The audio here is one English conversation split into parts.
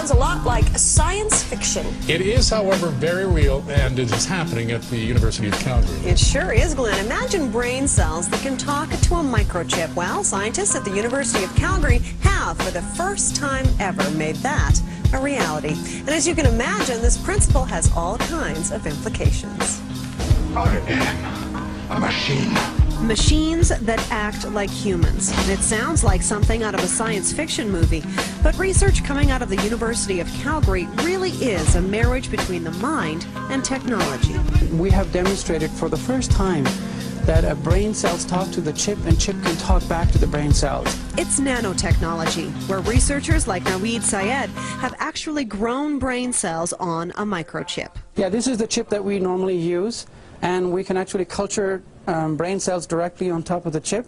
sounds a lot like science fiction. It is, however, very real, and it is happening at the University of Calgary. It sure is, Glenn. Imagine brain cells that can talk to a microchip. Well, scientists at the University of Calgary have, for the first time ever, made that a reality. And as you can imagine, this principle has all kinds of implications. I am a machine. Machines that act like humans. It sounds like something out of a science fiction movie, but research coming out of the University of Calgary really is a marriage between the mind and technology. We have demonstrated for the first time that brain cells talk to the chip and chip can talk back to the brain cells. It's nanotechnology, where researchers like Naweed Syed have actually grown brain cells on a microchip. Yeah, this is the chip that we normally use, and we can actually culture brain cells directly on top of the chip.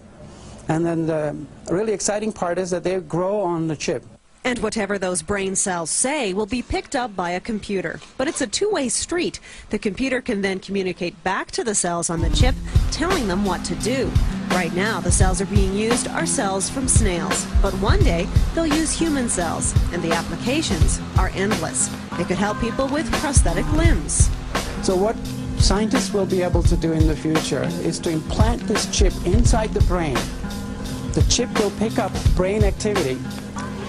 And then the really exciting part is that they grow on the chip. And whatever those brain cells say will be picked up by a computer. But it's a two-way street. The computer can then communicate back to the cells on the chip, telling them what to do. Right now, the cells are being used are cells from snails. But one day, they'll use human cells, and the applications are endless. It could help people with prosthetic limbs. So what scientists will be able to do in the future is to implant this chip inside the brain. The chip will pick up brain activity,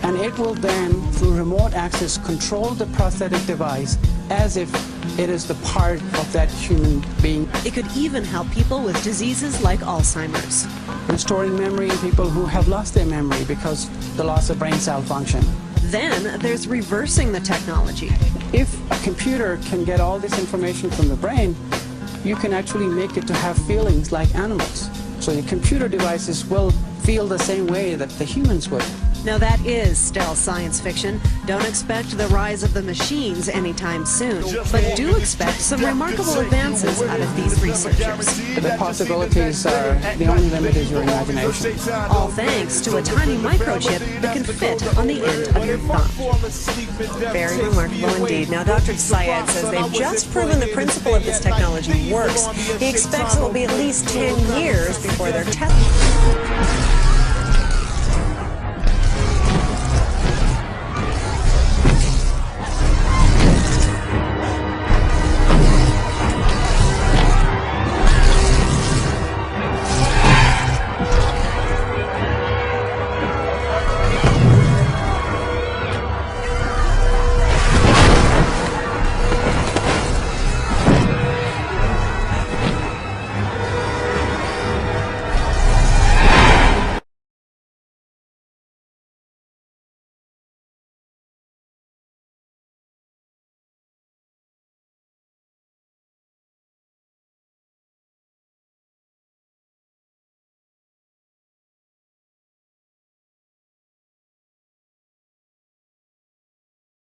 and it will then, through remote access, control the prosthetic device as if it is the part of that human being. It could even help people with diseases like Alzheimer's. Restoring memory in people who have lost their memory because the loss of brain cell function. Then there's reversing the technology. If a computer can get all this information from the brain, you can actually make it to have feelings like animals. So your computer devices will feel the same way that the humans would. Now that is still science fiction. Don't expect the rise of the machines anytime soon, but do expect some remarkable advances out of these researchers. The possibilities are, the only limit is your imagination. All thanks to a tiny microchip that can fit on the end of your thumb. Very remarkable indeed. Now Dr. Syed says they've just proven the principle of this technology works. He expects it will be at least 10 years before they're tested.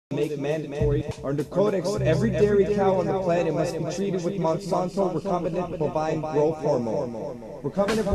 Make mandatory under Codex, every dairy cow on the planet must be treated with Monsanto recombinant bovine growth hormone. Recombinant